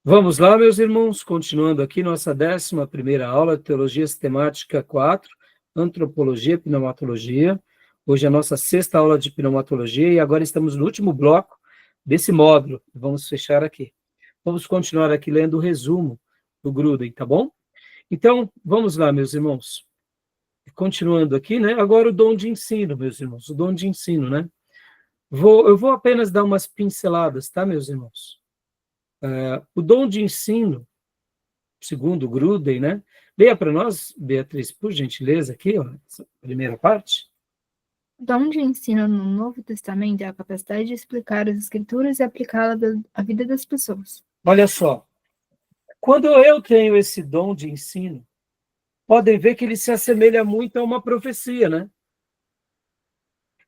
Vamos lá, meus irmãos, continuando aqui nossa 11ª aula de Teologia Sistemática 4, Antropologia e Pneumatologia. Hoje é a nossa 6ª aula de Pneumatologia e agora estamos no último bloco desse módulo. Vamos fechar aqui. Vamos continuar aqui lendo o resumo do Gruden, tá bom? Então, vamos lá, meus irmãos. Continuando aqui, né? Agora o dom de ensino, meus irmãos, o dom de ensino, né? Eu vou apenas dar umas pinceladas, tá, meus irmãos? O dom de ensino, segundo Gruden, né? Leia para nós, Beatriz, por gentileza, aqui, ó, essa primeira parte. O dom de ensino no Novo Testamento é a capacidade de explicar as Escrituras e aplicá-las à vida das pessoas. Olha só, quando eu tenho esse dom de ensino, podem ver que ele se assemelha muito a uma profecia, né?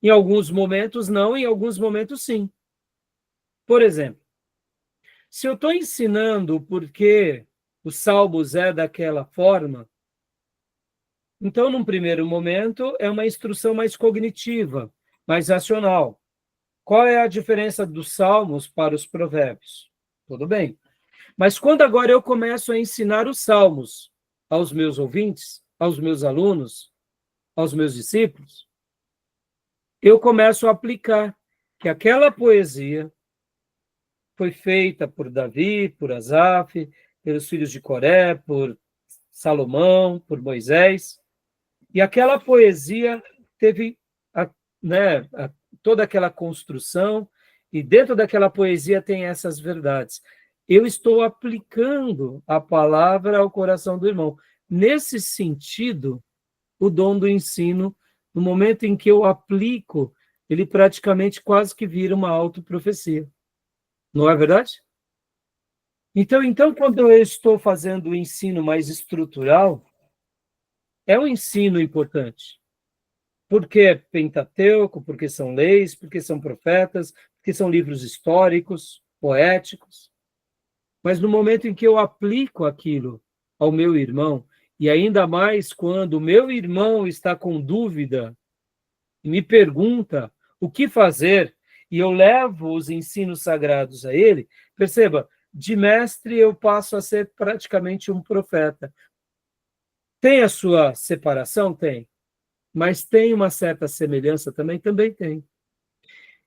Em alguns momentos não, em alguns momentos sim. Por exemplo, se eu estou ensinando porque o Salmos é daquela forma, então, num primeiro momento, é uma instrução mais cognitiva, mais racional. Qual é a diferença dos Salmos para os Provérbios? Tudo bem. Mas quando agora eu começo a ensinar os Salmos aos meus ouvintes, aos meus alunos, aos meus discípulos, eu começo a aplicar que aquela poesia foi feita por Davi, por Asaf, pelos filhos de Coré, por Salomão, por Moisés, e aquela poesia teve toda aquela construção, e dentro daquela poesia tem essas verdades. Eu estou aplicando a palavra ao coração do irmão. Nesse sentido, o dom do ensino, no momento em que eu aplico, ele praticamente quase que vira uma autoprofecia. Não é verdade? Então, quando eu estou fazendo o ensino mais estrutural, é um ensino importante. Porque é Pentateuco, porque são leis, porque são profetas, porque são livros históricos, poéticos. Mas no momento em que eu aplico aquilo ao meu irmão, e ainda mais quando o meu irmão está com dúvida, me pergunta o que fazer, e eu levo os ensinos sagrados a ele, perceba, de mestre eu passo a ser praticamente um profeta. Tem a sua separação? Tem. Mas tem uma certa semelhança também? Também tem.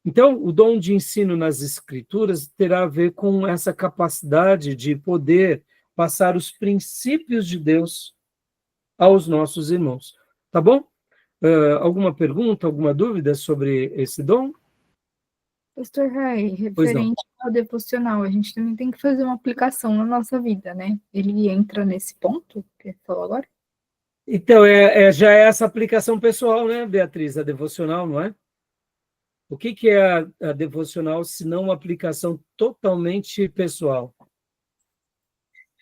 Então, o dom de ensino nas escrituras terá a ver com essa capacidade de poder passar os princípios de Deus aos nossos irmãos. Tá bom? Alguma pergunta, alguma dúvida sobre esse dom? Pastor Rai, Pois não. referente ao devocional, a gente também tem que fazer uma aplicação na nossa vida, né? Ele entra nesse ponto que você falou agora? Então, já é essa aplicação pessoal, né, Beatriz? A devocional, não é? O que é a devocional, se não uma aplicação totalmente pessoal?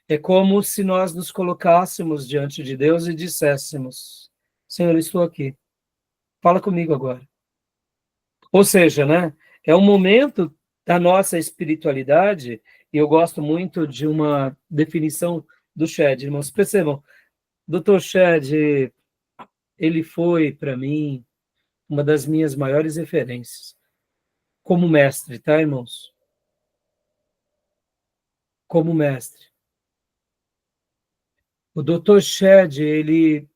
É como se nós nos colocássemos diante de Deus e disséssemos: Senhor, estou aqui, fala comigo agora. Ou seja, né, é um momento da nossa espiritualidade, e eu gosto muito de uma definição do Shedd, irmãos. Percebam, Dr. Shedd, ele foi, para mim, uma das minhas maiores referências, como mestre, tá, irmãos? Como mestre. O Dr. Shedd,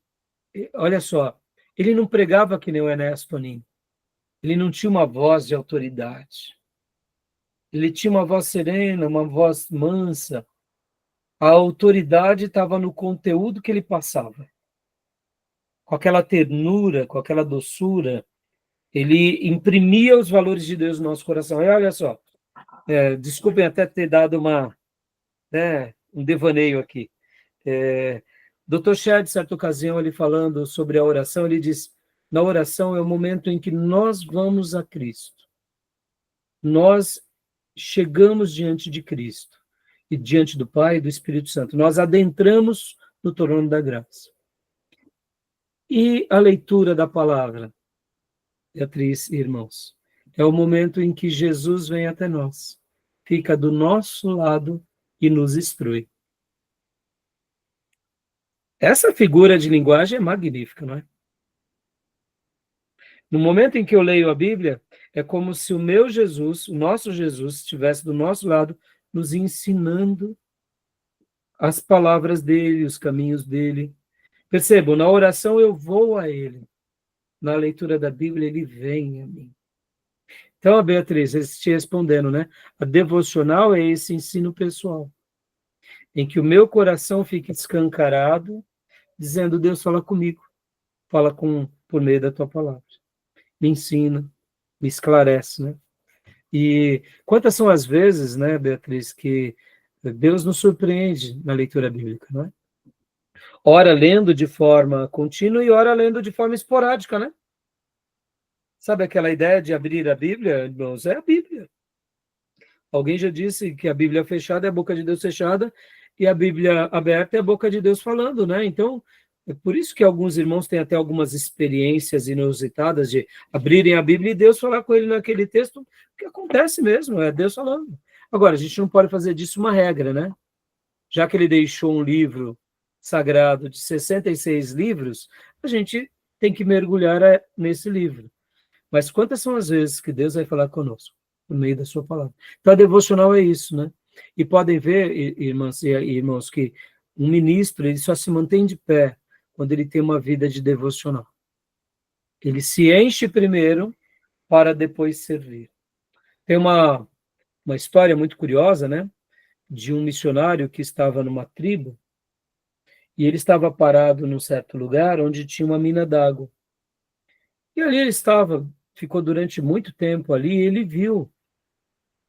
olha só, ele não pregava que nem o Ernesto Tonin. Ele não tinha uma voz de autoridade. Ele tinha uma voz serena, uma voz mansa. A autoridade estava no conteúdo que ele passava. Com aquela ternura, com aquela doçura, ele imprimia os valores de Deus no nosso coração. E olha só, desculpem até ter dado um devaneio aqui. Dr. Shedd, certa ocasião, ele falando sobre a oração, ele diz: na oração é o momento em que nós vamos a Cristo. Nós chegamos diante de Cristo e diante do Pai e do Espírito Santo. Nós adentramos no trono da graça. E a leitura da palavra, Beatriz e irmãos, é o momento em que Jesus vem até nós, fica do nosso lado e nos instrui. Essa figura de linguagem é magnífica, não é? No momento em que eu leio a Bíblia, é como se o meu Jesus, o nosso Jesus, estivesse do nosso lado, nos ensinando as palavras dele, os caminhos dele. Percebam, na oração eu vou a ele. Na leitura da Bíblia, ele vem a mim. Então, a Beatriz, te respondendo, né? A devocional é esse ensino pessoal, em que o meu coração fica escancarado, dizendo, Deus, fala comigo, fala por meio da tua palavra. Me ensina, me esclarece, né? E quantas são as vezes, né, Beatriz, que Deus nos surpreende na leitura bíblica, não é? Ora lendo de forma contínua e ora lendo de forma esporádica, né? Sabe aquela ideia de abrir a Bíblia, irmãos? É a Bíblia. Alguém já disse que a Bíblia fechada é a boca de Deus fechada e a Bíblia aberta é a boca de Deus falando, né? Então, é por isso que alguns irmãos têm até algumas experiências inusitadas de abrirem a Bíblia e Deus falar com ele naquele texto, que acontece mesmo, é Deus falando. Agora, a gente não pode fazer disso uma regra, né? Já que ele deixou um livro sagrado de 66 livros, a gente tem que mergulhar nesse livro. Mas quantas são as vezes que Deus vai falar conosco? Por meio da sua palavra. Então, a devocional é isso, né? E podem ver, irmãs e irmãos, que um ministro, ele só se mantém de pé quando ele tem uma vida de devocional. Ele se enche primeiro para depois servir. Tem uma história muito curiosa, né? De um missionário que estava numa tribo e ele estava parado num certo lugar onde tinha uma mina d'água. E ali ele estava, ficou durante muito tempo ali e ele viu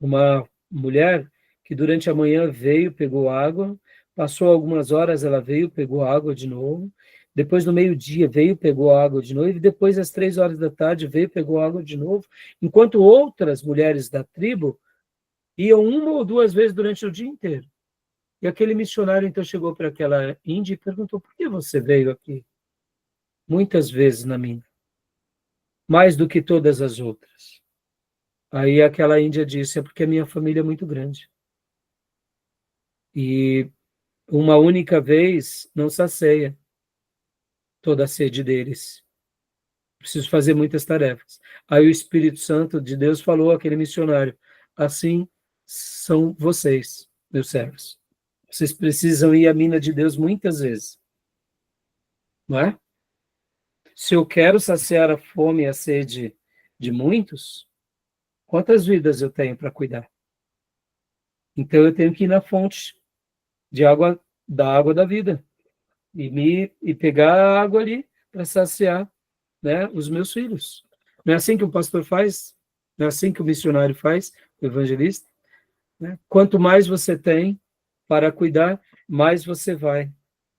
uma mulher que durante a manhã veio, pegou água, passou algumas horas, ela veio, pegou água de novo, depois no meio-dia veio, pegou água de novo, e depois às 3 horas da tarde veio, pegou água de novo, enquanto outras mulheres da tribo iam uma ou duas vezes durante o dia inteiro. E aquele missionário então chegou para aquela índia e perguntou, por que você veio aqui? Muitas vezes na mina, mais do que todas as outras. Aí aquela índia disse, é porque a minha família é muito grande. E uma única vez não sacia toda a sede deles. Preciso fazer muitas tarefas. Aí o Espírito Santo de Deus falou àquele missionário, assim são vocês, meus servos. Vocês precisam ir à mina de Deus muitas vezes. Não é? Se eu quero saciar a fome e a sede de muitos, quantas vidas eu tenho para cuidar? Então eu tenho que ir na fonte de água, da água da vida e pegar a água ali para saciar, né, os meus filhos. Não é assim que o pastor faz? Não é assim que o missionário faz, o evangelista? Né? Quanto mais você tem para cuidar, mais você vai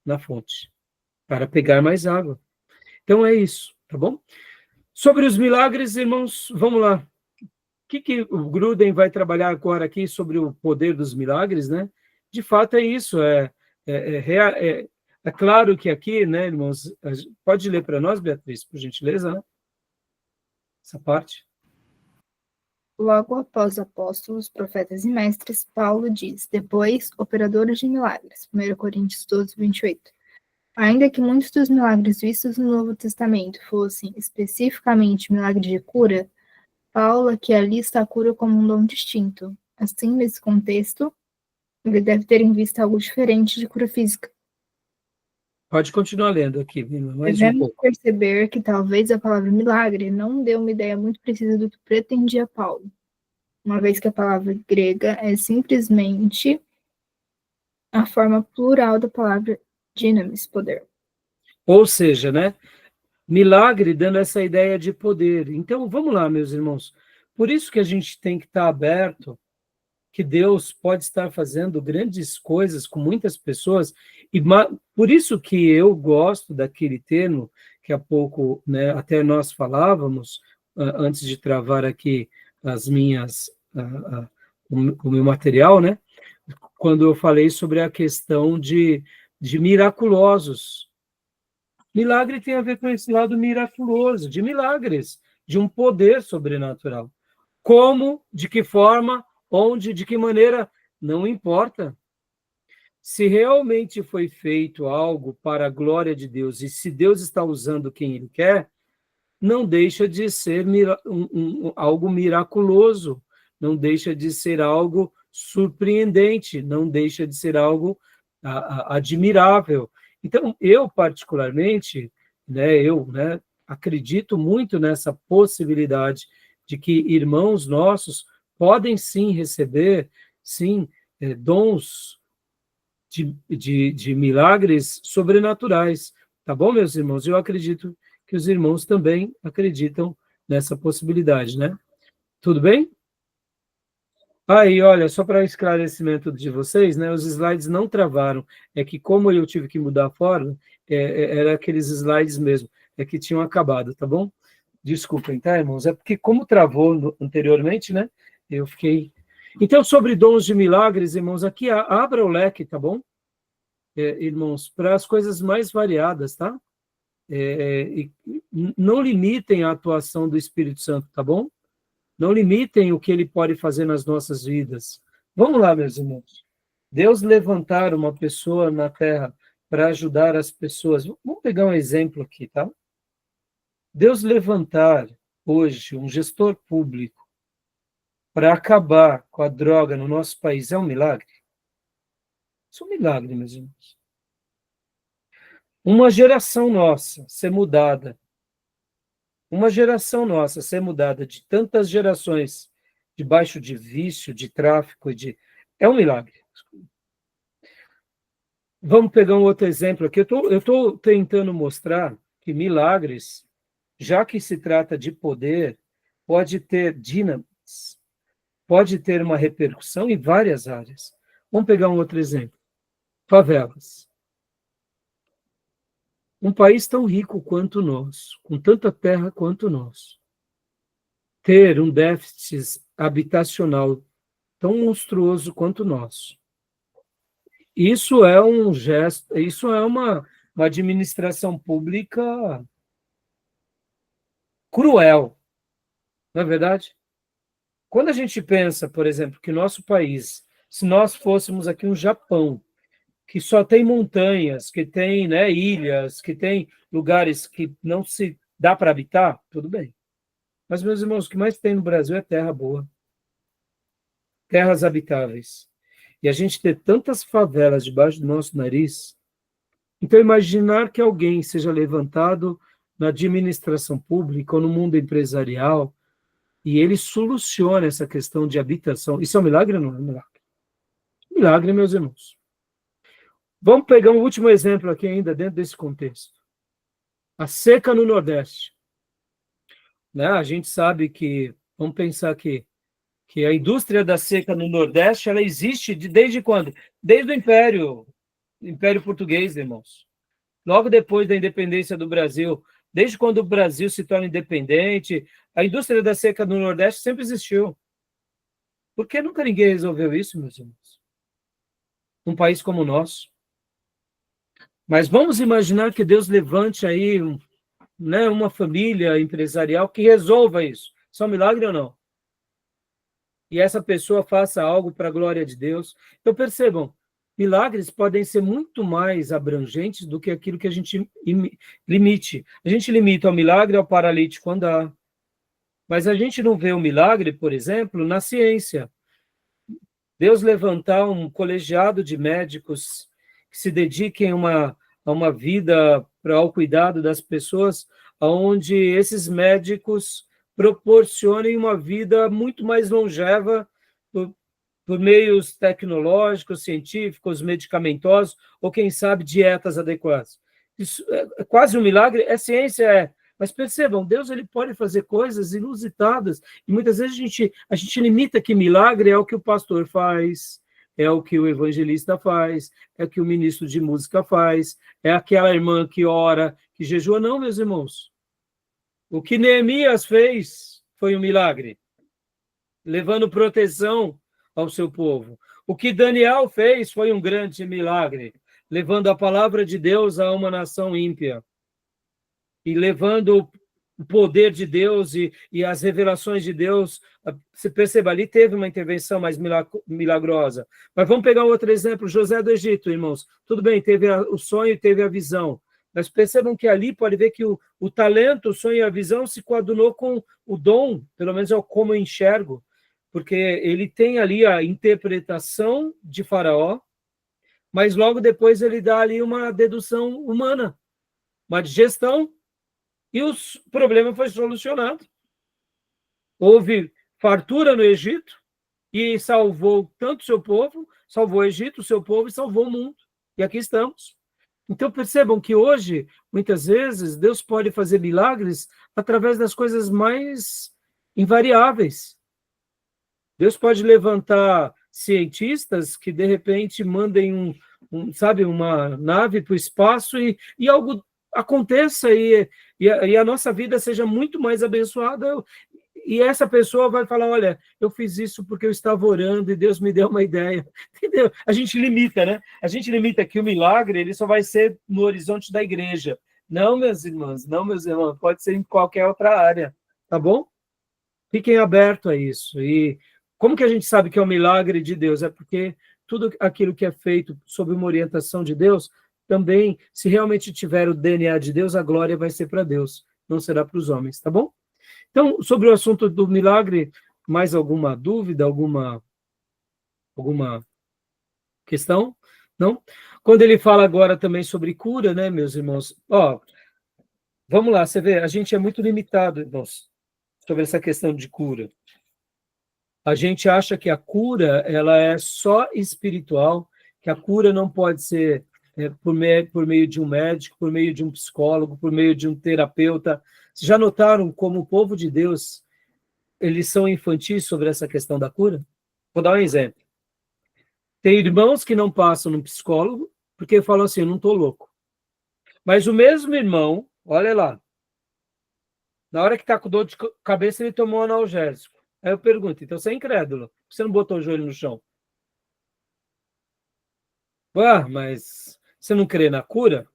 na fonte para pegar mais água. Então é isso, tá bom? Sobre os milagres, irmãos, vamos lá. O que o Gruden vai trabalhar agora aqui sobre o poder dos milagres, né? De fato é isso, é claro que aqui, né, irmãos, pode ler para nós, Beatriz, por gentileza, né? Essa parte. Logo após apóstolos, profetas e mestres, Paulo diz, depois, operadores de milagres. 1 Coríntios 12, 28. Ainda que muitos dos milagres vistos no Novo Testamento fossem especificamente milagres de cura, Paulo aqui alista a cura como um dom distinto. Assim, nesse contexto, ele deve ter em vista algo diferente de cura física. Pode continuar lendo aqui, mais um Devemos pouco. perceber que talvez a palavra milagre não dê uma ideia muito precisa do que pretendia Paulo, uma vez que a palavra grega é simplesmente a forma plural da palavra dynamis, poder. Ou seja, né, milagre dando essa ideia de poder. Então, vamos lá, meus irmãos. Por isso que a gente tem que estar aberto, que Deus pode estar fazendo grandes coisas com muitas pessoas, e por isso que eu gosto daquele termo que há pouco, né, até nós falávamos, antes de travar aqui as minhas, o meu material, né, quando eu falei sobre a questão de miraculosos. Milagre tem a ver com esse lado miraculoso, de milagres, de um poder sobrenatural. Como, de que forma, onde, de que maneira, não importa. Se realmente foi feito algo para a glória de Deus, e se Deus está usando quem Ele quer, não deixa de ser algo miraculoso, não deixa de ser algo surpreendente, não deixa de ser algo admirável. Então, eu particularmente, né, acredito muito nessa possibilidade de que irmãos nossos podem sim receber, sim, dons de milagres sobrenaturais. Tá bom, meus irmãos? Eu acredito que os irmãos também acreditam nessa possibilidade, né? Tudo bem? Aí, olha, só para esclarecimento de vocês, né, os slides não travaram. É que como eu tive que mudar a forma, era aqueles slides mesmo, é que tinham acabado, tá bom? Desculpem, tá, irmãos? É porque como travou anteriormente, né, eu fiquei... Então, sobre dons de milagres, irmãos, aqui abra o leque, tá bom? Irmãos, para as coisas mais variadas, tá? E não limitem a atuação do Espírito Santo, tá bom? Não limitem o que ele pode fazer nas nossas vidas. Vamos lá, meus irmãos. Deus levantar uma pessoa na terra para ajudar as pessoas. Vamos pegar um exemplo aqui, tá? Deus levantar hoje um gestor público para acabar com a droga no nosso país é um milagre? Isso é um milagre, meus irmãos. Uma geração nossa ser mudada, de tantas gerações debaixo de vício, de tráfico, é um milagre. Vamos pegar um outro exemplo aqui. Eu estou tentando mostrar que milagres, já que se trata de poder, pode ter dinamis, pode ter uma repercussão em várias áreas. Vamos pegar um outro exemplo. Favelas. Um país tão rico quanto nós, com tanta terra quanto nós, ter um déficit habitacional tão monstruoso quanto o nosso. Isso é um gesto, isso é uma administração pública cruel, não é verdade? Quando a gente pensa, por exemplo, que nosso país, se nós fôssemos aqui um Japão, que só tem montanhas, que tem, né, ilhas, que tem lugares que não se dá para habitar, tudo bem. Mas, meus irmãos, o que mais tem no Brasil é terra boa, terras habitáveis. E a gente ter tantas favelas debaixo do nosso nariz. Então, imaginar que alguém seja levantado na administração pública ou no mundo empresarial e ele soluciona essa questão de habitação. Isso é um milagre ou não é um milagre? Milagre, meus irmãos. Vamos pegar um último exemplo aqui ainda dentro desse contexto. A seca no Nordeste. Né? A gente sabe que, vamos pensar aqui, que a indústria da seca no Nordeste, ela existe desde quando? Desde o Império Português, irmãos. Logo depois da independência do Brasil, desde quando o Brasil se torna independente, a indústria da seca no Nordeste sempre existiu. Por que nunca ninguém resolveu isso, meus irmãos? Um país como o nosso. Mas vamos imaginar que Deus levante aí, né, uma família empresarial que resolva isso. Isso é um milagre ou não? E essa pessoa faça algo para a glória de Deus. Então, percebam, milagres podem ser muito mais abrangentes do que aquilo que a gente limite. A gente limita o milagre ao paralítico andar. Mas a gente não vê o milagre, por exemplo, na ciência. Deus levantar um colegiado de médicos que se dediquem a uma vida ao cuidado das pessoas, onde esses médicos proporcionem uma vida muito mais longeva por meios tecnológicos, científicos, medicamentosos, ou, quem sabe, dietas adequadas. Isso é quase um milagre, ciência. Mas percebam, Deus ele pode fazer coisas inusitadas, e muitas vezes a gente limita que milagre é o que o pastor faz, é o que o evangelista faz, é o que o ministro de música faz, é aquela irmã que ora, que jejua. Não, meus irmãos. O que Neemias fez foi um milagre, levando proteção ao seu povo. O que Daniel fez foi um grande milagre, levando a palavra de Deus a uma nação ímpia. E levando o poder de Deus e as revelações de Deus. Você perceba, ali teve uma intervenção mais milagrosa. Mas vamos pegar outro exemplo, José do Egito, irmãos. Tudo bem, teve o sonho e teve a visão. Mas percebam que ali pode ver que o talento, o sonho e a visão se coadunou com o dom, pelo menos é como eu enxergo. porque ele tem ali a interpretação de Faraó, mas logo depois ele dá ali uma dedução humana, uma digestão, e o problema foi solucionado. Houve fartura no Egito, e salvou tanto o seu povo, salvou o Egito, o seu povo, e salvou o mundo. E aqui estamos. Então percebam que hoje, muitas vezes, Deus pode fazer milagres através das coisas mais invariáveis. Deus pode levantar cientistas que, de repente, mandem sabe, uma nave para o espaço e algo aconteça e a nossa vida seja muito mais abençoada. E essa pessoa vai falar, olha, eu fiz isso porque eu estava orando e Deus me deu uma ideia. Entendeu? A gente limita, né? A gente limita que o milagre ele só vai ser no horizonte da igreja. Não, meus irmãos, não, meus irmãos, pode ser em qualquer outra área, tá bom? Fiquem abertos a isso. E como que a gente sabe que é um milagre de Deus? É porque tudo aquilo que é feito sob uma orientação de Deus, também, se realmente tiver o DNA de Deus, a glória vai ser para Deus, não será para os homens, tá bom? Então, sobre o assunto do milagre, mais alguma dúvida, alguma questão? Não? Quando ele fala agora também sobre cura, né, meus irmãos? Ó, vamos lá, você vê, a gente é muito limitado, irmãos, sobre essa questão de cura. A gente acha que a cura ela é só espiritual, que a cura não pode ser por meio de um médico, por meio de um psicólogo, por meio de um terapeuta. Vocês já notaram como o povo de Deus, eles são infantis sobre essa questão da cura? Vou dar um exemplo. Tem irmãos que não passam no psicólogo, porque falam assim, eu não estou louco. Mas o mesmo irmão, olha lá, na hora que está com dor de cabeça, ele tomou um analgésico. Aí eu pergunto, então você é incrédulo? Por que você não botou o joelho no chão? Ah, mas você não crê na cura?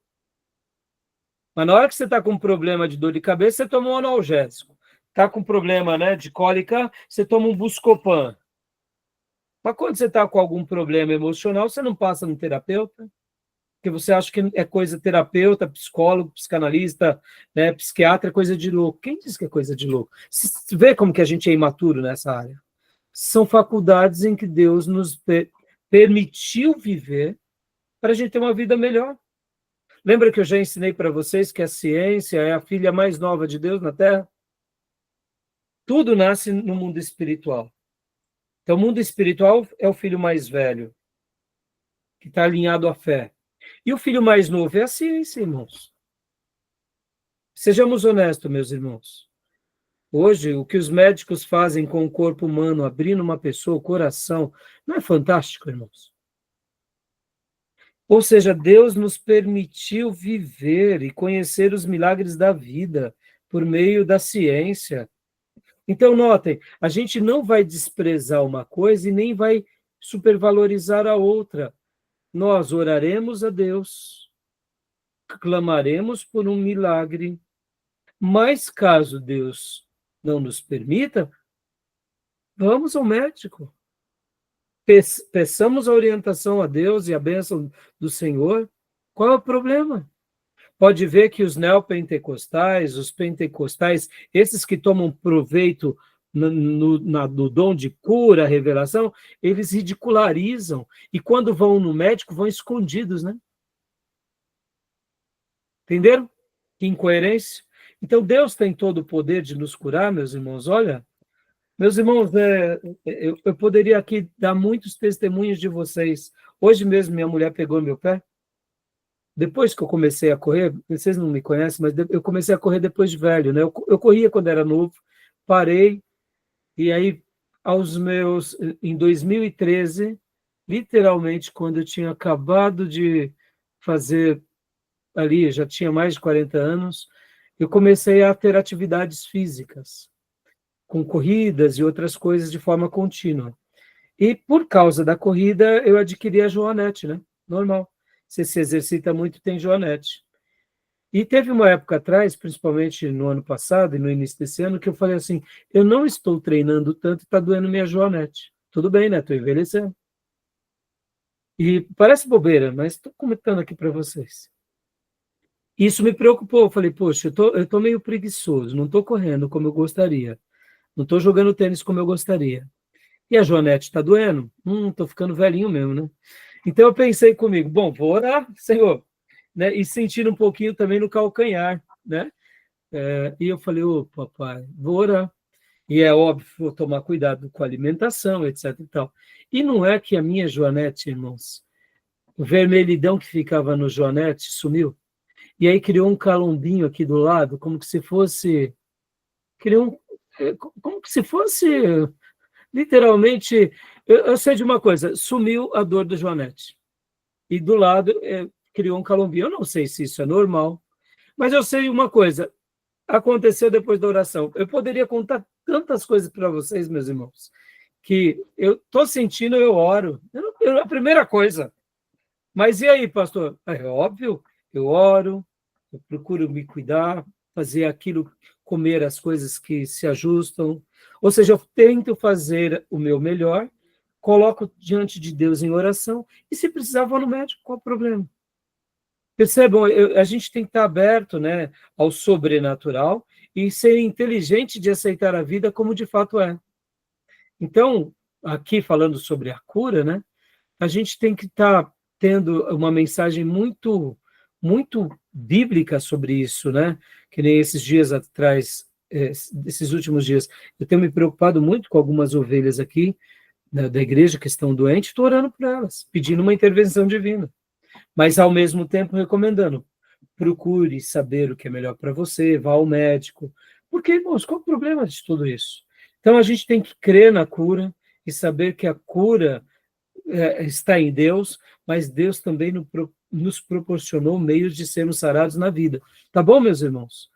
Mas na hora que você está com um problema de dor de cabeça, você toma um analgésico. Está com problema, né, de cólica, você toma um Buscopan. Mas quando você está com algum problema emocional, você não passa no terapeuta? Porque você acha que é coisa terapeuta, psicólogo, psicanalista, né, psiquiatra, é coisa de louco. Quem diz que é coisa de louco? Você vê como que a gente é imaturo nessa área? São faculdades em que Deus nos permitiu viver para a gente ter uma vida melhor. Lembra que eu já ensinei para vocês que a ciência é a filha mais nova de Deus na Terra? Tudo nasce no mundo espiritual. Então, o mundo espiritual é o filho mais velho, que está alinhado à fé. E o filho mais novo é a ciência, irmãos. Sejamos honestos, meus irmãos. Hoje, o que os médicos fazem com o corpo humano, abrindo uma pessoa, o coração, não é fantástico, irmãos? Ou seja, Deus nos permitiu viver e conhecer os milagres da vida por meio da ciência. Então, notem, a gente não vai desprezar uma coisa e nem vai supervalorizar a outra. Nós oraremos a Deus, clamaremos por um milagre, mas caso Deus não nos permita, vamos ao médico. Peçamos a orientação a Deus e a bênção do Senhor. Qual é o problema? Pode ver que os neopentecostais, os pentecostais, esses que tomam proveito no dom de cura, revelação, eles ridicularizam. E quando vão no médico, vão escondidos, né? Entenderam? Que incoerência. Então, Deus tem todo o poder de nos curar, meus irmãos. Olha, meus irmãos, eu poderia aqui dar muitos testemunhos de vocês. Hoje mesmo, minha mulher pegou meu pé. Depois que eu comecei a correr, vocês não me conhecem, mas eu comecei a correr depois de velho, né? Eu corria quando era novo, parei, e aí, em 2013, literalmente, quando eu tinha acabado de fazer ali, já tinha mais de 40 anos, eu comecei a ter atividades físicas, com corridas e outras coisas de forma contínua. E por causa da corrida, eu adquiri a joanete, né? Normal. Você se exercita muito, tem joanete. E teve uma época atrás, principalmente no ano passado e no início desse ano, que eu falei assim, eu não estou treinando tanto, está doendo minha joanete. Tudo bem, né? Estou envelhecendo. E parece bobeira, mas estou comentando aqui para vocês. Isso me preocupou. Eu falei, poxa, eu tô meio preguiçoso, não estou correndo como eu gostaria. Não estou jogando tênis como eu gostaria. E a Joanete está doendo? Estou ficando velhinho mesmo, né? Então eu pensei comigo, bom, vou orar, Senhor, né? E sentir um pouquinho também no calcanhar, né? E eu falei, ô papai, vou orar. E é óbvio, vou tomar cuidado com a alimentação, etc e tal. E não é que a minha Joanete, irmãos, o vermelhidão que ficava no Joanete sumiu. E aí criou um calombinho aqui do lado, como que se fosse... Criou como que se fosse, literalmente... Eu sei de uma coisa, sumiu a dor do Joanete. E do lado criou um calombinho. Eu não sei se isso é normal, mas eu sei uma coisa, aconteceu depois da oração. Eu poderia contar tantas coisas para vocês, meus irmãos, que eu estou sentindo, eu oro. A primeira coisa. Mas e aí, pastor? É óbvio, eu oro, eu procuro me cuidar, fazer aquilo, comer as coisas que se ajustam. Ou seja, eu tento fazer o meu melhor, coloco diante de Deus em oração, e se precisar, vou no médico, qual o problema? Percebam, a gente tem que estar aberto, né, ao sobrenatural e ser inteligente de aceitar a vida como de fato é. Então, aqui falando sobre a cura, né, a gente tem que estar tendo uma mensagem muito, muito bíblica sobre isso, né? Que nem esses dias atrás, esses últimos dias, eu tenho me preocupado muito com algumas ovelhas aqui da igreja que estão doentes, estou orando por elas, pedindo uma intervenção divina, mas ao mesmo tempo recomendando, procure saber o que é melhor para você, vá ao médico, porque, irmãos, qual é o problema de tudo isso? Então a gente tem que crer na cura e saber que a cura está em Deus, mas Deus também nos proporcionou meios de sermos sarados na vida. Tá bom, meus irmãos?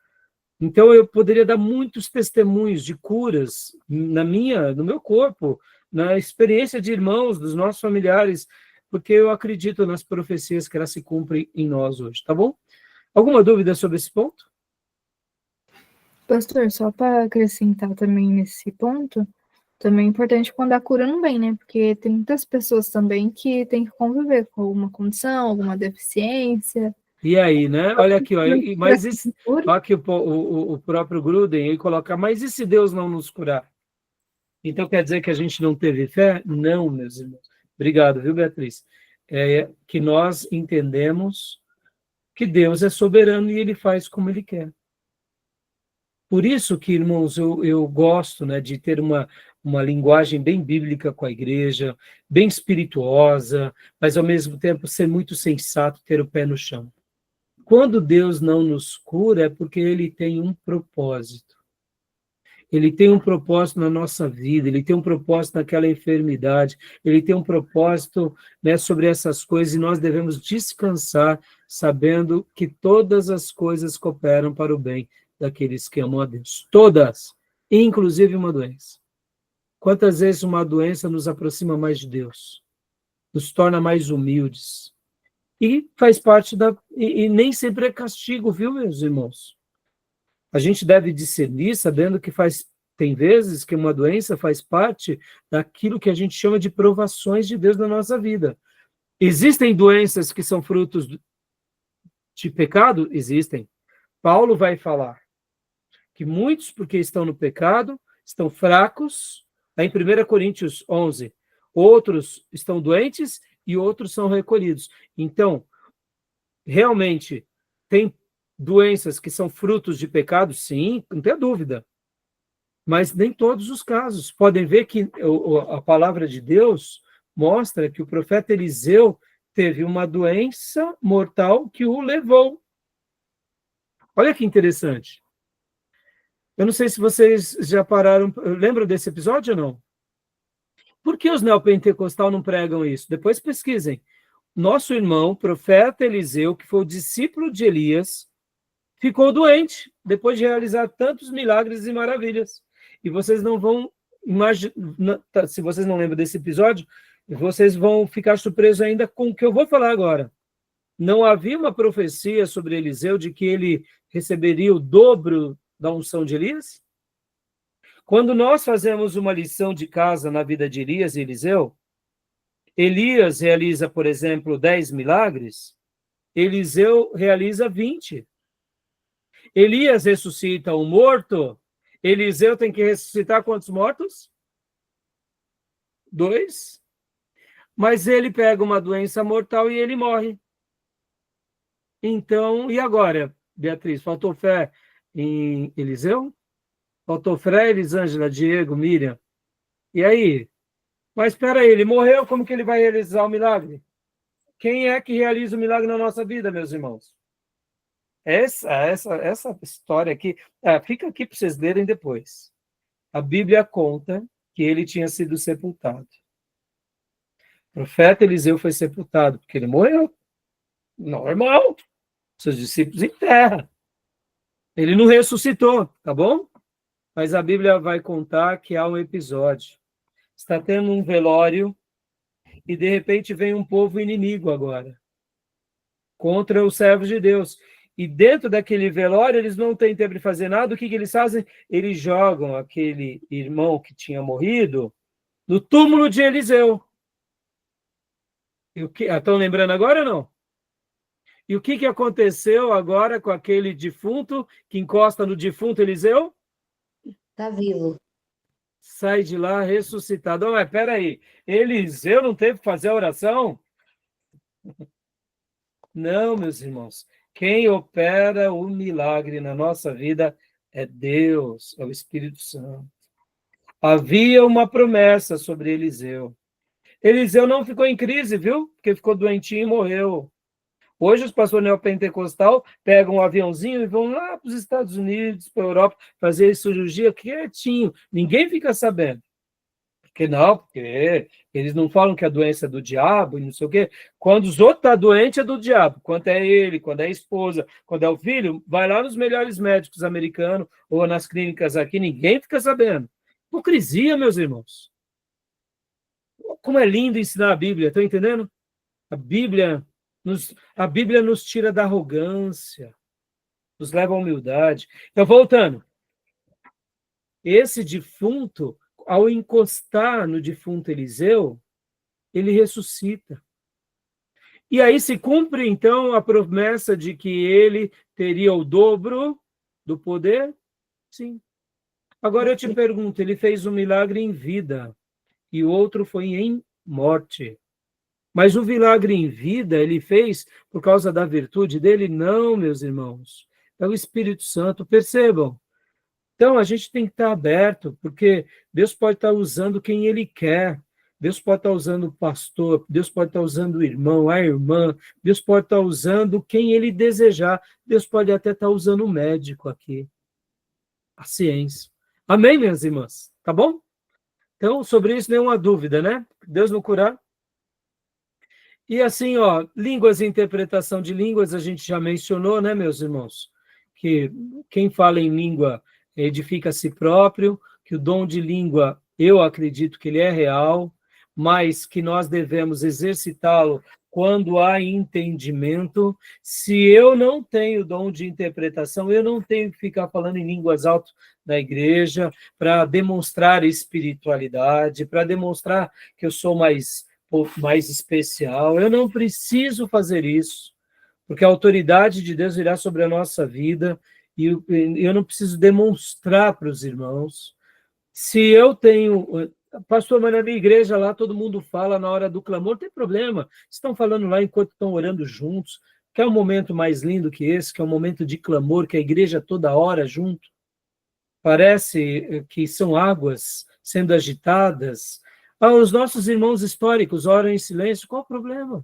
Então eu poderia dar muitos testemunhos de curas no meu corpo, na experiência de irmãos, dos nossos familiares, porque eu acredito nas profecias que elas se cumprem em nós hoje, tá bom? Alguma dúvida sobre esse ponto? Pastor, só para acrescentar também nesse ponto, também é importante quando a cura não vem, né? Porque tem muitas pessoas também que têm que conviver com alguma condição, alguma deficiência. E aí, né? Olha aqui, ó, mas Cura. olha aqui o próprio Gruden, ele coloca, mas e se Deus não nos curar? Então quer dizer que a gente não teve fé? Não, meus irmãos. Obrigado, viu, Beatriz? Que nós entendemos que Deus é soberano e ele faz como ele quer. Por isso que, irmãos, eu gosto, né, de ter uma linguagem bem bíblica com a igreja, bem espirituosa, mas ao mesmo tempo ser muito sensato, ter o pé no chão. Quando Deus não nos cura, é porque ele tem um propósito. Ele tem um propósito na nossa vida, ele tem um propósito naquela enfermidade, ele tem um propósito, né, sobre essas coisas, e nós devemos descansar sabendo que todas as coisas cooperam para o bem daqueles que amam a Deus. Todas, inclusive uma doença. Quantas vezes uma doença nos aproxima mais de Deus, nos torna mais humildes, e faz parte e nem sempre é castigo, viu, meus irmãos? A gente deve discernir, sabendo que tem vezes que uma doença faz parte daquilo que a gente chama de provações de Deus na nossa vida. Existem doenças que são frutos de pecado? Existem. Paulo vai falar que muitos, porque estão no pecado, estão fracos, em 1 Coríntios 11, outros estão doentes e outros são recolhidos. Então, realmente, tem doenças que são frutos de pecado? Sim, não tem dúvida. Mas nem todos os casos. Podem ver que a palavra de Deus mostra que o profeta Eliseu teve uma doença mortal que o levou. Olha que interessante. Eu não sei se vocês já pararam, lembram desse episódio ou não? Por que os neopentecostais não pregam isso? Depois pesquisem. Nosso irmão, profeta Eliseu, que foi o discípulo de Elias, ficou doente depois de realizar tantos milagres e maravilhas. E vocês não vão imaginar, se vocês não lembram desse episódio, vocês vão ficar surpresos ainda com o que eu vou falar agora. Não havia uma profecia sobre Eliseu de que ele receberia o dobro da unção de Elias? Quando nós fazemos uma lição de casa na vida de Elias e Eliseu, Elias realiza, por exemplo, 10 milagres, Eliseu realiza 20. Elias ressuscita um morto, Eliseu tem que ressuscitar quantos mortos? 2. Mas ele pega uma doença mortal e ele morre. Então, e agora, Beatriz? Faltou fé em Eliseu? Faltou fé, Elisângela, Diego, Miriam? E aí? Mas espera aí, ele morreu, como que ele vai realizar o milagre? Quem é que realiza o milagre na nossa vida, meus irmãos? Essa história aqui, fica aqui para vocês lerem depois. A Bíblia conta que ele tinha sido sepultado. O profeta Eliseu foi sepultado, porque ele morreu. Normal. Seus discípulos em terra. Ele não ressuscitou, tá bom? Mas a Bíblia vai contar que há um episódio. Está tendo um velório e de repente vem um povo inimigo agora contra os servos de Deus. E dentro daquele velório, eles não têm tempo de fazer nada. O que eles fazem? Eles jogam aquele irmão que tinha morrido no túmulo de Eliseu. E o que, estão lembrando agora ou não? E o que aconteceu agora com aquele defunto que encosta no defunto Eliseu? Está vivo. Sai de lá ressuscitado. Oh, mas peraí, Eliseu não teve que fazer a oração? Não, meus irmãos. Quem opera o milagre na nossa vida é Deus, é o Espírito Santo. Havia uma promessa sobre Eliseu. Eliseu não ficou em crise, viu? Porque ficou doentinho e morreu. Hoje os pastores neopentecostal pegam um aviãozinho e vão lá para os Estados Unidos, para a Europa, fazer cirurgia quietinho. Ninguém fica sabendo. Porque não, porque eles não falam que a doença é do diabo e não sei o quê. Quando os outros estão doentes, é do diabo. Quando é ele, quando é a esposa, quando é o filho, vai lá nos melhores médicos americanos ou nas clínicas aqui, ninguém fica sabendo. Hipocrisia, meus irmãos. Como é lindo ensinar a Bíblia, estão entendendo? A Bíblia nos tira da arrogância, nos leva à humildade. Então, voltando. Esse defunto, ao encostar no defunto Eliseu, ele ressuscita. E aí se cumpre, então, a promessa de que ele teria o dobro do poder? Sim. Agora eu te pergunto, ele fez um milagre em vida e o outro foi em morte. Mas o milagre em vida ele fez por causa da virtude dele? Não, meus irmãos. É o Espírito Santo, percebam. Então, a gente tem que estar aberto, porque Deus pode estar usando quem Ele quer. Deus pode estar usando o pastor, Deus pode estar usando o irmão, a irmã, Deus pode estar usando quem Ele desejar. Deus pode até estar usando o médico aqui, a ciência. Amém, minhas irmãs? Tá bom? Então, sobre isso, nenhuma dúvida, né? Deus não curar. E assim, ó, línguas e interpretação de línguas, a gente já mencionou, né, meus irmãos? Que quem fala em língua edifica a si próprio, que o dom de língua, eu acredito que ele é real, mas que nós devemos exercitá-lo quando há entendimento. Se eu não tenho dom de interpretação, eu não tenho que ficar falando em línguas altas na igreja para demonstrar espiritualidade, para demonstrar que eu sou mais especial. Eu não preciso fazer isso, porque a autoridade de Deus virá sobre a nossa vida e eu não preciso demonstrar para os irmãos. Se eu tenho... Pastor, mas na minha igreja lá todo mundo fala na hora do clamor, não tem problema. Estão falando lá enquanto estão orando juntos. Quer um momento mais lindo que esse, que é um momento de clamor, que a igreja toda hora junto? Parece que são águas sendo agitadas. Os nossos irmãos históricos oram em silêncio, qual o problema?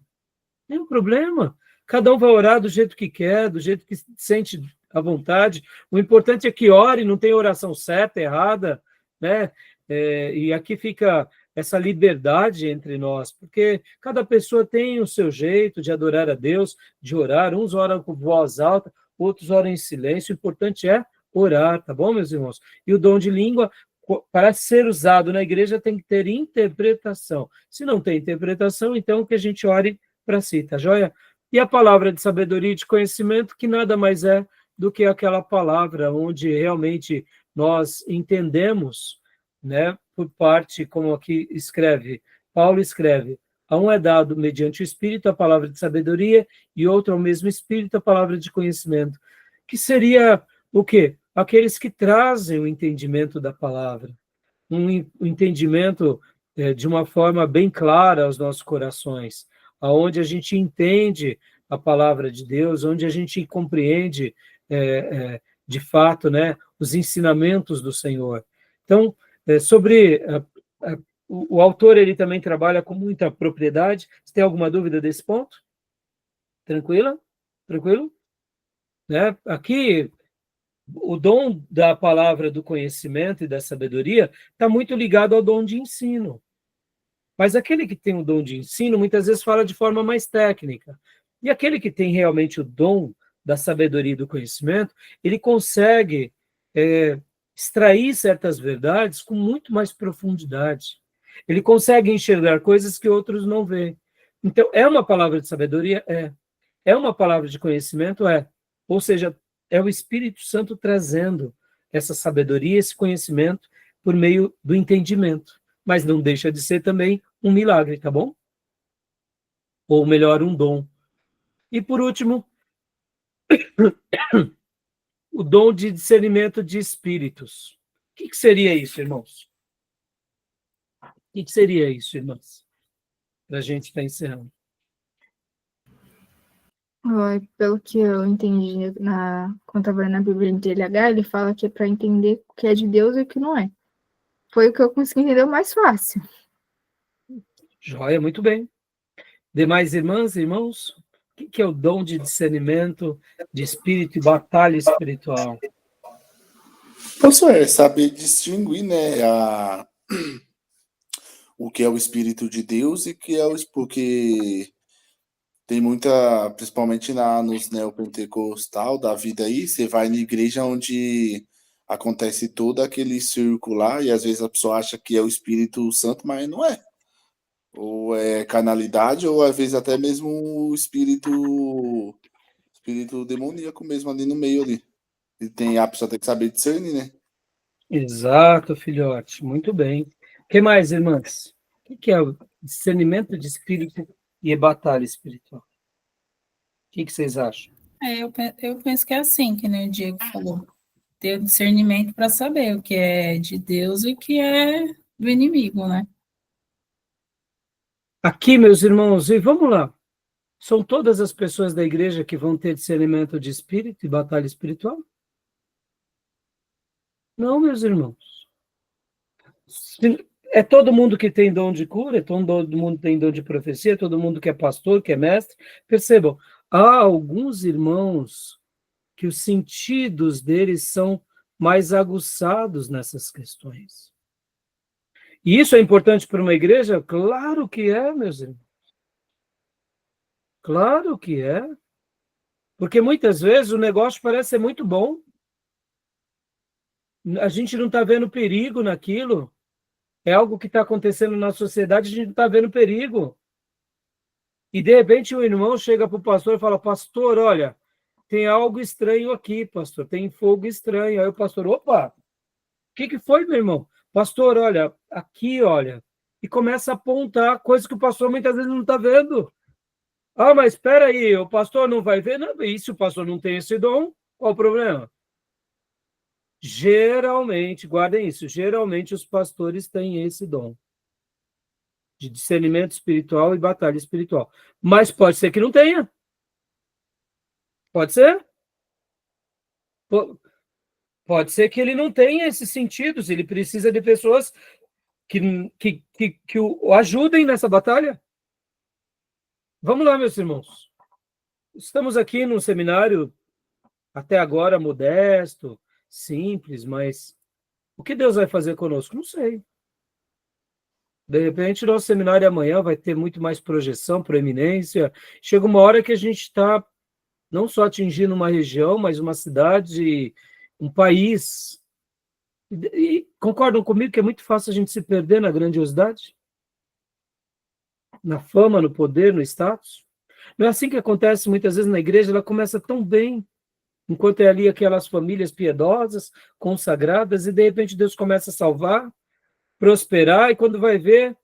Nenhum problema. Cada um vai orar do jeito que quer, do jeito que sente à vontade. O importante é que ore, não tem oração certa, errada, né? E aqui fica essa liberdade entre nós, porque cada pessoa tem o seu jeito de adorar a Deus, de orar. Uns oram com voz alta, outros oram em silêncio. O importante é orar, tá bom, meus irmãos? E o dom de língua, para ser usado na igreja, tem que ter interpretação. Se não tem interpretação, então que a gente ore para si, tá joia? E a palavra de sabedoria e de conhecimento, que nada mais é do que aquela palavra onde realmente nós entendemos, né, por parte, como aqui escreve, Paulo escreve, a um é dado mediante o Espírito a palavra de sabedoria e outro ao mesmo Espírito a palavra de conhecimento, que seria o quê? Aqueles que trazem o entendimento da palavra, um entendimento de uma forma bem clara aos nossos corações, aonde a gente entende a palavra de Deus, onde a gente compreende de fato, né, os ensinamentos do Senhor. Então, sobre o autor, ele também trabalha com muita propriedade. Você tem alguma dúvida desse ponto? Tranquila? Tranquilo? Né? Aqui, o dom da palavra do conhecimento e da sabedoria está muito ligado ao dom de ensino. Mas aquele que tem o dom de ensino, muitas vezes fala de forma mais técnica. E aquele que tem realmente o dom da sabedoria e do conhecimento, ele consegue extrair certas verdades com muito mais profundidade. Ele consegue enxergar coisas que outros não veem. Então, é uma palavra de sabedoria? É. É uma palavra de conhecimento? É. Ou seja, é o Espírito Santo trazendo essa sabedoria, esse conhecimento, por meio do entendimento. Mas não deixa de ser também um milagre, tá bom? Ou melhor, um dom. E por último, o dom de discernimento de espíritos. O que seria isso, irmãos? O que seria isso, irmãs? Para a gente estar encerrando. Pelo que eu entendi quando estava na Bíblia de LH, ele fala que é para entender o que é de Deus e o que não é. Foi o que eu consegui entender o mais fácil. Joia, muito bem. Demais irmãs e irmãos, o que é o dom de discernimento de espírito e batalha espiritual? Professor, é saber distinguir, né, o que é o Espírito de Deus e o que é o... Porque tem muita, principalmente nos neopentecostal da vida aí, você vai na igreja onde acontece todo aquele círculo lá e às vezes a pessoa acha que é o Espírito Santo, mas não é. Ou é carnalidade, ou às vezes até mesmo o espírito demoníaco mesmo ali no meio ali. E a pessoa tem que saber discernir, né? Exato, filhote. Muito bem. O que mais, irmãs? O que é o discernimento de espírito e batalha espiritual? O que vocês acham? Eu penso que é assim, que nem o Diego falou. Ter o discernimento para saber o que é de Deus e o que é do inimigo, né? Aqui, meus irmãos, e vamos lá. São todas as pessoas da igreja que vão ter discernimento de espírito e batalha espiritual? Não, meus irmãos. É todo mundo que tem dom de cura, todo mundo tem dom de profecia, todo mundo que é pastor, que é mestre. Percebam, há alguns irmãos que os sentidos deles são mais aguçados nessas questões. E isso é importante para uma igreja? Claro que é, meus irmãos. Claro que é. Porque muitas vezes o negócio parece ser muito bom. A gente não está vendo perigo naquilo. É algo que está acontecendo na sociedade, a gente não está vendo perigo. E de repente o irmão chega para o pastor e fala: pastor, olha, tem algo estranho aqui, pastor, tem fogo estranho. Aí o pastor: opa, o que foi, meu irmão? Pastor, olha, aqui, olha. E começa a apontar coisas que o pastor muitas vezes não está vendo. Ah, mas espera aí, o pastor não vai ver? Não, e se o pastor não tem esse dom, qual o problema? Geralmente, guardem isso, geralmente os pastores têm esse dom de discernimento espiritual e batalha espiritual. Mas pode ser que não tenha. Pode ser. Pode ser que ele não tenha esses sentidos, ele precisa de pessoas que o ajudem nessa batalha. Vamos lá, meus irmãos. Estamos aqui num seminário, até agora, modesto, simples, mas o que Deus vai fazer conosco? Não sei. De repente, nosso seminário amanhã vai ter muito mais projeção, proeminência. Chega uma hora que a gente está não só atingindo uma região, mas uma cidade, um país. E concordam comigo que é muito fácil a gente se perder na grandiosidade? Na fama, no poder, no status? Não é assim que acontece muitas vezes na igreja, ela começa tão bem, enquanto é ali aquelas famílias piedosas, consagradas, e de repente Deus começa a salvar, prosperar, e quando vai ver,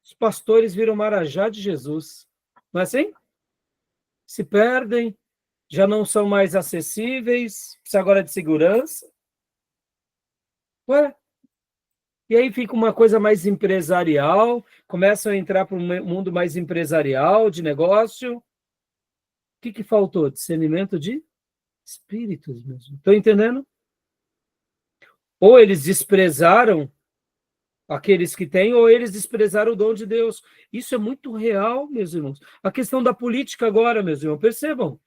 os pastores viram marajá de Jesus. Não é assim? Se perdem, já não são mais acessíveis, precisa agora de segurança. Ué, E aí fica uma coisa mais empresarial, começam a entrar para um mundo mais empresarial, de negócio. O que faltou? Discernimento de espíritos mesmo. Estão entendendo? Ou eles desprezaram aqueles que têm, ou eles desprezaram o dom de Deus. Isso é muito real, meus irmãos. A questão da política agora, meus irmãos, percebam.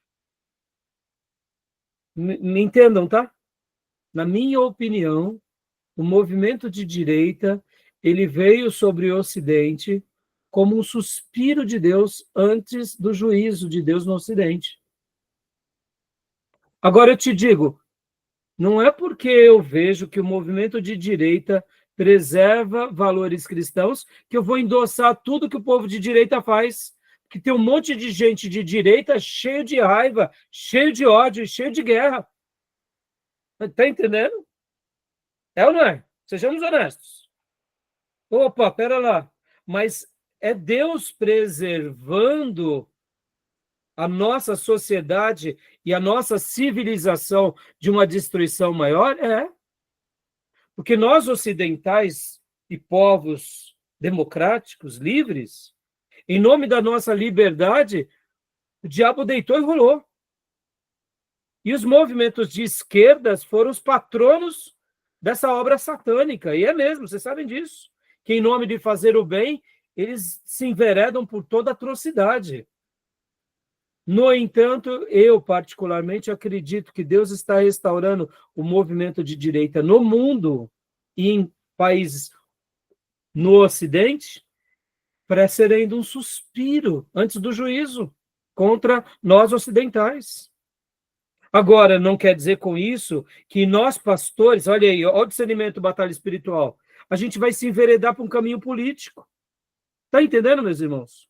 Me entendam, tá? Na minha opinião, o movimento de direita, ele veio sobre o Ocidente como um suspiro de Deus antes do juízo de Deus no Ocidente. Agora eu te digo, não é porque eu vejo que o movimento de direita preserva valores cristãos que eu vou endossar tudo que o povo de direita faz. Que tem um monte de gente de direita cheio de raiva, cheio de ódio, cheio de guerra. Está entendendo? É ou não é? Sejamos honestos. Opa, pera lá. Mas é Deus preservando a nossa sociedade e a nossa civilização de uma destruição maior? É. Porque nós ocidentais e povos democráticos, livres, em nome da nossa liberdade, o diabo deitou e rolou. E os movimentos de esquerdas foram os patronos dessa obra satânica. E é mesmo, vocês sabem disso. Que em nome de fazer o bem, eles se enveredam por toda atrocidade. No entanto, eu particularmente acredito que Deus está restaurando o movimento de direita no mundo e em países no Ocidente, precedendo um suspiro antes do juízo contra nós ocidentais. Agora, não quer dizer com isso que nós pastores, olha aí, olha o discernimento, batalha espiritual, a gente vai se enveredar para um caminho político. Está entendendo, meus irmãos?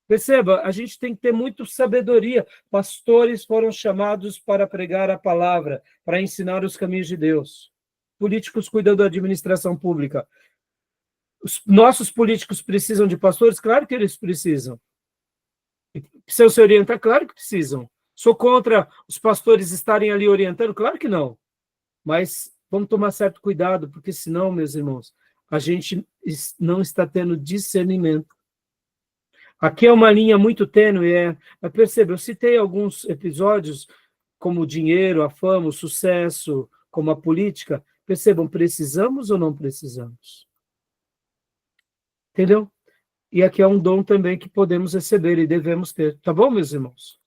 Perceba, a gente tem que ter muita sabedoria. Pastores foram chamados para pregar a palavra, para ensinar os caminhos de Deus. Políticos cuidam da administração pública. Os nossos políticos precisam de pastores? Claro que eles precisam. Precisam se orientar? Claro que precisam. Sou contra os pastores estarem ali orientando? Claro que não. Mas vamos tomar certo cuidado, porque senão, meus irmãos, a gente não está tendo discernimento. Aqui é uma linha muito tênue, mas perceba, eu citei alguns episódios, como o dinheiro, a fama, o sucesso, como a política. Percebam, precisamos ou não precisamos? Entendeu? E aqui é um dom também que podemos receber e devemos ter. Tá bom, meus irmãos?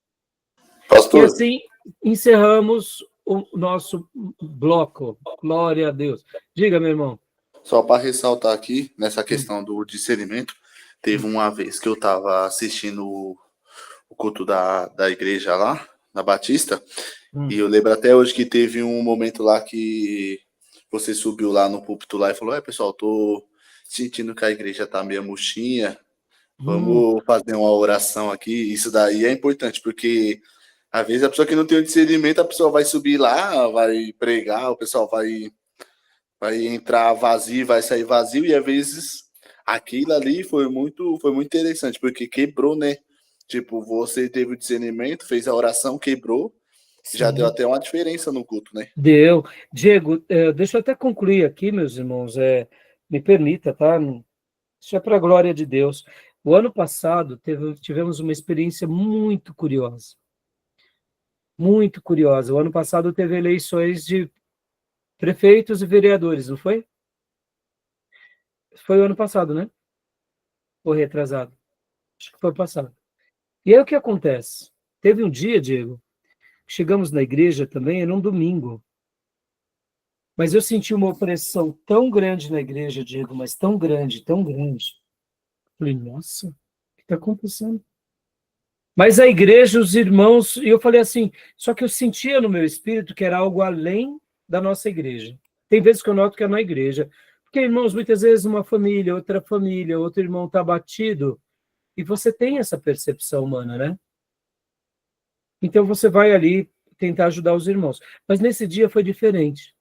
Pastor. E assim encerramos o nosso bloco. Glória a Deus. Diga, meu irmão. Só para ressaltar aqui, nessa questão do discernimento, teve uma vez que eu estava assistindo o culto da igreja lá, na Batista, e eu lembro até hoje que teve um momento lá que você subiu lá no púlpito lá e falou, pessoal, tô sentindo que a igreja tá meio murchinha, vamos fazer uma oração aqui. Isso daí é importante, porque às vezes a pessoa que não tem o discernimento, a pessoa vai subir lá, vai pregar, o pessoal vai entrar vazio, vai sair vazio, e às vezes aquilo ali foi muito interessante, porque quebrou, né? Tipo, você teve o discernimento, fez a oração, quebrou, sim, já deu até uma diferença no culto, né? Deu. Diego, deixa eu até concluir aqui, meus irmãos, me permita, tá? Isso é para a glória de Deus. O ano passado tivemos uma experiência muito curiosa. Muito curiosa. O ano passado teve eleições de prefeitos e vereadores, não foi? Foi o ano passado, né? Ou retrasado? Acho que foi passado. E aí o que acontece? Teve um dia, Diego, chegamos na igreja também, era um domingo. Mas eu senti uma opressão tão grande na igreja, Diego, mas tão grande, tão grande. Falei, nossa, o que está acontecendo? Mas a igreja, os irmãos, e eu falei assim, só que eu sentia no meu espírito que era algo além da nossa igreja. Tem vezes que eu noto que é na igreja. Porque, irmãos, muitas vezes uma família, outro irmão está abatido, e você tem essa percepção humana, né? Então você vai ali tentar ajudar os irmãos. Mas nesse dia foi diferente.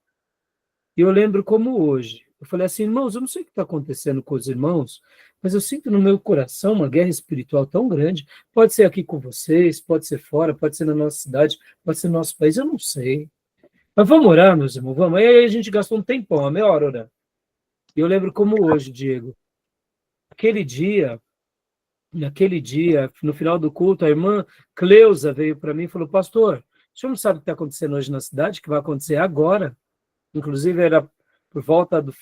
E eu lembro como hoje. Eu falei assim, irmãos, eu não sei o que está acontecendo com os irmãos, mas eu sinto no meu coração uma guerra espiritual tão grande. Pode ser aqui com vocês, pode ser fora, pode ser na nossa cidade, pode ser no nosso país, eu não sei. Mas vamos orar, meus irmãos, vamos. Aí a gente gastou um tempão, uma meia hora orando. E eu lembro como hoje, Diego. Naquele dia, no final do culto, a irmã Cleusa veio para mim e falou: pastor, o senhor não sabe o que está acontecendo hoje na cidade, que vai acontecer agora? Inclusive, era por volta do...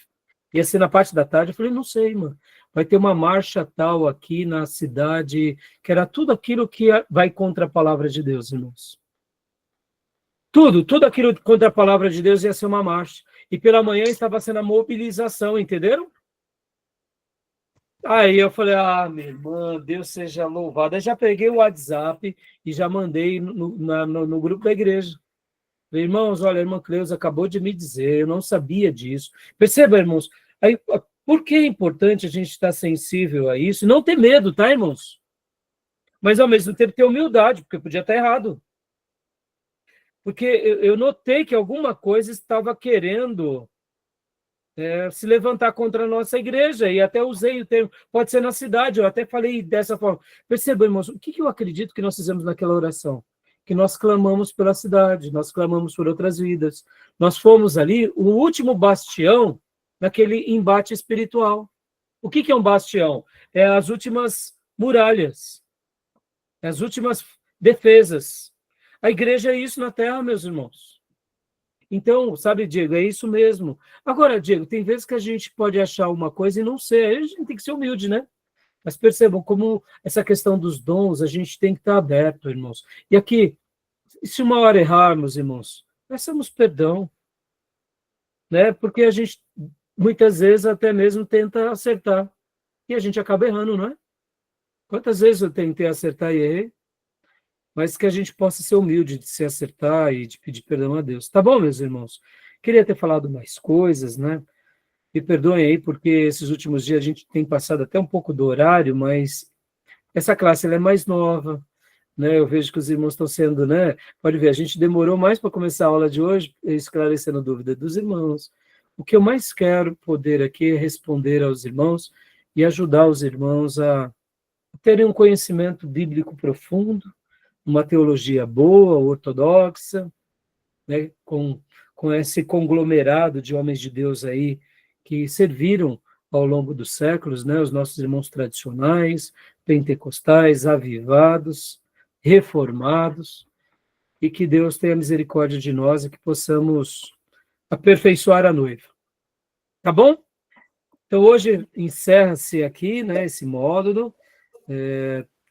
ia ser na parte da tarde. Eu falei: não sei, irmã. Vai ter uma marcha tal aqui na cidade, que era tudo aquilo que vai contra a palavra de Deus, irmãos. Tudo aquilo contra a palavra de Deus ia ser uma marcha. E pela manhã estava sendo a mobilização, entenderam? Aí eu falei: minha irmã, Deus seja louvado. Aí já peguei o WhatsApp e já mandei no grupo da igreja. Falei: irmãos, olha, a irmã Cleusa acabou de me dizer, eu não sabia disso. Perceba, irmãos, aí, por que é importante a gente estar sensível a isso? Não ter medo, tá, irmãos? Mas ao mesmo tempo ter humildade, porque podia estar errado. Porque eu notei que alguma coisa estava querendo se levantar contra a nossa igreja, e até usei o termo, pode ser na cidade, eu até falei dessa forma. Perceba, irmãos, o que eu acredito que nós fizemos naquela oração? Que nós clamamos pela cidade, nós clamamos por outras vidas. Nós fomos ali o último bastião naquele embate espiritual. O que é um bastião? É as últimas muralhas, as últimas defesas. A igreja é isso na terra, meus irmãos. Então, sabe, Diego, é isso mesmo. Agora, Diego, tem vezes que a gente pode achar uma coisa e não ser. Aí a gente tem que ser humilde, né? Mas percebam como essa questão dos dons, a gente tem que estar aberto, irmãos. E aqui, se uma hora errarmos, irmãos, peçamos perdão, né? Porque a gente, muitas vezes, até mesmo tenta acertar. E a gente acaba errando, não é? Quantas vezes eu tentei acertar e errei? Mas que a gente possa ser humilde de se acertar e de pedir perdão a Deus. Tá bom, meus irmãos? Queria ter falado mais coisas, né? Me perdoem aí, porque esses últimos dias a gente tem passado até um pouco do horário, mas essa classe ela é mais nova, né? Eu vejo que os irmãos estão sendo, né? Pode ver, a gente demorou mais para começar a aula de hoje, esclarecendo a dúvida dos irmãos. O que eu mais quero poder aqui é responder aos irmãos e ajudar os irmãos a terem um conhecimento bíblico profundo, uma teologia boa, ortodoxa, né, com esse conglomerado de homens de Deus aí que serviram ao longo dos séculos, né, os nossos irmãos tradicionais, pentecostais, avivados, reformados, e que Deus tenha misericórdia de nós e que possamos aperfeiçoar a noiva. Tá bom? Então, hoje encerra-se aqui, né, esse módulo.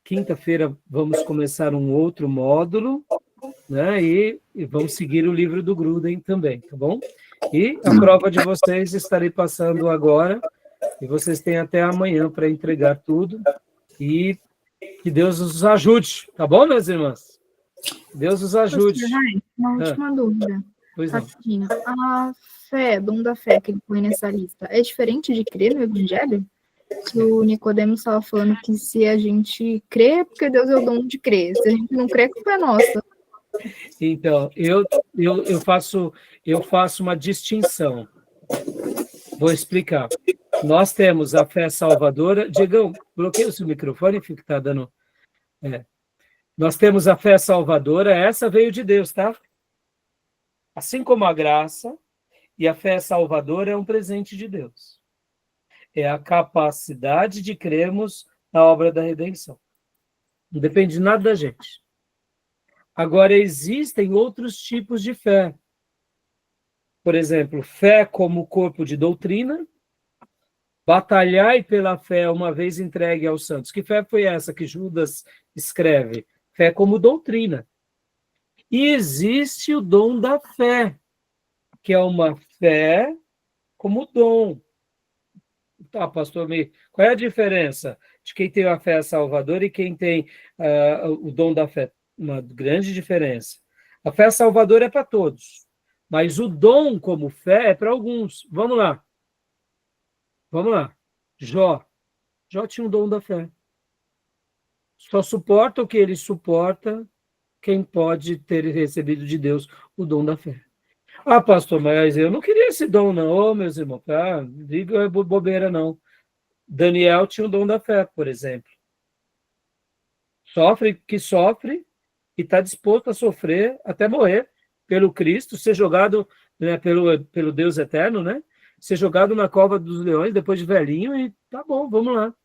Quinta-feira vamos começar um outro módulo, né? E vamos seguir o livro do Gruden também, tá bom? E a prova de vocês estarei passando agora, e vocês têm até amanhã para entregar tudo, e que Deus os ajude, tá bom, minhas irmãs? Deus os ajude. Uma última dúvida. Pois não. Rapidinho. A fé, dom da fé que ele põe nessa lista, é diferente de crer no Evangelho? Que o Nicodemo estava falando que se a gente crê, é porque Deus é o dom de crer. Se a gente não crê, a culpa é nossa. Então, eu faço uma distinção. Vou explicar. Nós temos a fé salvadora. Diegão, bloqueia o seu microfone, fica tá dando. Nós temos a fé salvadora, essa veio de Deus, tá? Assim como a graça, e a fé salvadora é um presente de Deus. É a capacidade de crermos na obra da redenção. Não depende de nada da gente. Agora, existem outros tipos de fé. Por exemplo, fé como corpo de doutrina, batalhai pela fé uma vez entregue aos santos. Que fé foi essa que Judas escreve? Fé como doutrina. E existe o dom da fé, que é uma fé como dom. Tá, pastor, qual é a diferença de quem tem a fé salvadora e quem tem o dom da fé? Uma grande diferença. A fé salvadora é para todos, mas o dom como fé é para alguns. Vamos lá. Jó tinha um dom da fé. Só suporta o que ele suporta quem pode ter recebido de Deus o dom da fé. Ah, pastor, mas eu não queria esse dom, não. Ô, meus irmãos, diga bobeira, não. Daniel tinha o dom da fé, por exemplo. Sofre e está disposto a sofrer até morrer pelo Cristo, ser jogado, né, pelo Deus eterno, né? ser jogado na cova dos leões depois de velhinho e tá bom, vamos lá.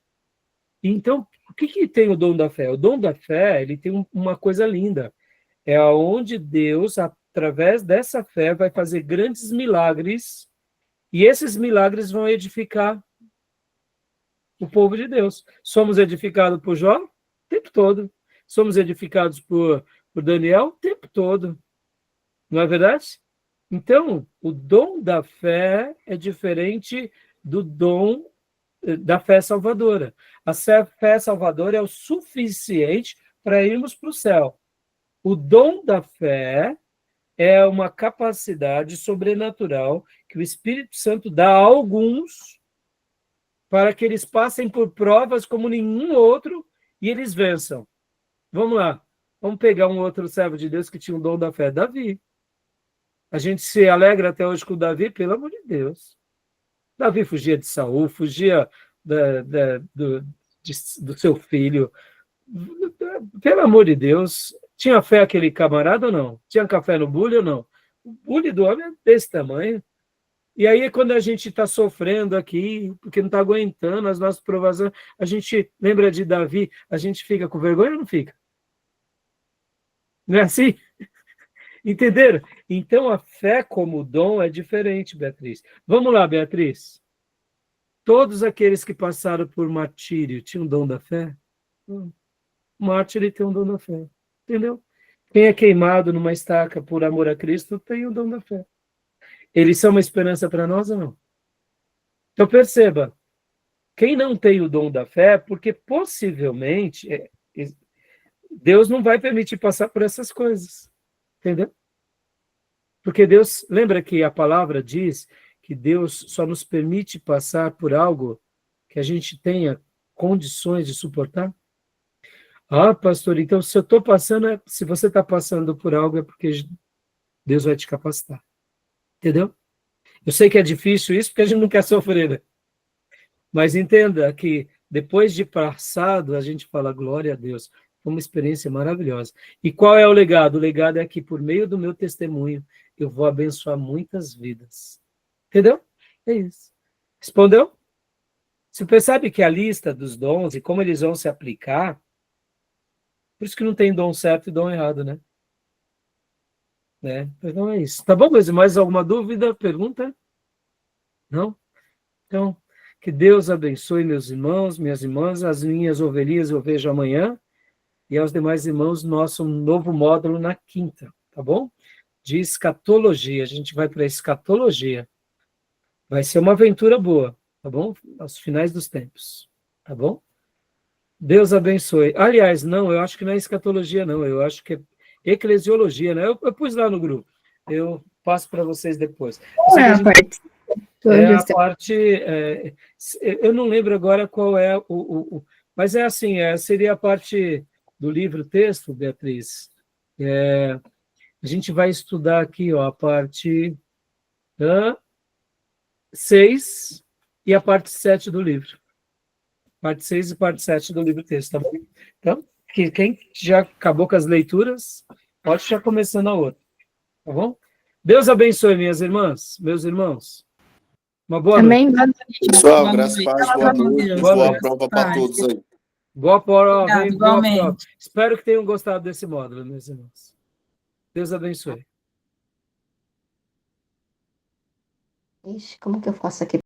Então, o que tem o dom da fé? O dom da fé, ele tem uma coisa linda. É onde Deus, através dessa fé, vai fazer grandes milagres, e esses milagres vão edificar o povo de Deus. Somos edificados por Jó o tempo todo. Somos edificados por Daniel o tempo todo. Não é verdade? Então, o dom da fé é diferente do dom da fé salvadora. A fé salvadora é o suficiente para irmos para o céu. O dom da fé é uma capacidade sobrenatural que o Espírito Santo dá a alguns para que eles passem por provas como nenhum outro e eles vençam. Vamos lá. Vamos pegar um outro servo de Deus que tinha o dom da fé, Davi. A gente se alegra até hoje com o Davi, pelo amor de Deus. Davi fugia de Saul, fugia do seu filho. Pelo amor de Deus. Tinha fé aquele camarada ou não? Tinha café no bule ou não? O bule do homem é desse tamanho. E aí, quando a gente está sofrendo aqui, porque não está aguentando as nossas provações, a gente lembra de Davi, a gente fica com vergonha ou não fica? Não é assim? Entenderam? Então, a fé como dom é diferente, Beatriz. Vamos lá, Beatriz. Todos aqueles que passaram por martírio tinham dom da fé? O mártir tem um dom da fé. Entendeu? Quem é queimado numa estaca por amor a Cristo tem o dom da fé. Eles são uma esperança para nós ou não? Então, perceba. Quem não tem o dom da fé, porque possivelmente Deus não vai permitir passar por essas coisas. Entendeu? Porque Deus, lembra que a palavra diz que Deus só nos permite passar por algo que a gente tenha condições de suportar? Ah, pastor, então se eu estou passando, se você está passando por algo é porque Deus vai te capacitar. Entendeu? Eu sei que é difícil isso porque a gente não quer sofrer, né? Mas entenda que depois de passado, a gente fala, glória a Deus. Foi uma experiência maravilhosa. E qual é o legado? O legado é que, por meio do meu testemunho, eu vou abençoar muitas vidas. Entendeu? É isso. Respondeu? Você percebe que a lista dos dons e como eles vão se aplicar, por isso que não tem dom certo e dom errado, né? Então é isso. Tá bom, mas mais alguma dúvida, pergunta? Não? Então, que Deus abençoe meus irmãos, minhas irmãs, as minhas ovelhinhas eu vejo amanhã, e aos demais irmãos, nosso novo módulo na quinta, tá bom? De escatologia, a gente vai para a escatologia. Vai ser uma aventura boa, tá bom? Aos finais dos tempos, tá bom? Deus abençoe. Aliás, não, eu acho que não é escatologia, não, eu acho que é eclesiologia, né? Eu pus lá no grupo, eu passo para vocês depois. Qual é a parte? É a parte, eu não lembro agora qual é mas é assim, seria a parte do livro-texto, Beatriz. A gente vai estudar aqui, ó, a parte 6 e a parte 7 do livro. Parte 6 e parte 7 do livro-texto, tá bom? Então, quem já acabou com as leituras, pode já começando a outra, tá bom? Deus abençoe, minhas irmãs, meus irmãos. Uma boa Também, noite. Pessoal, graças a Deus, boa noite. Boa Boa noite. prova para todos aí. Boa prova, Obrigado, boa prova. igualmente. Espero que tenham gostado desse módulo, meus irmãos. Deus abençoe. Ixi, como que eu faço aqui?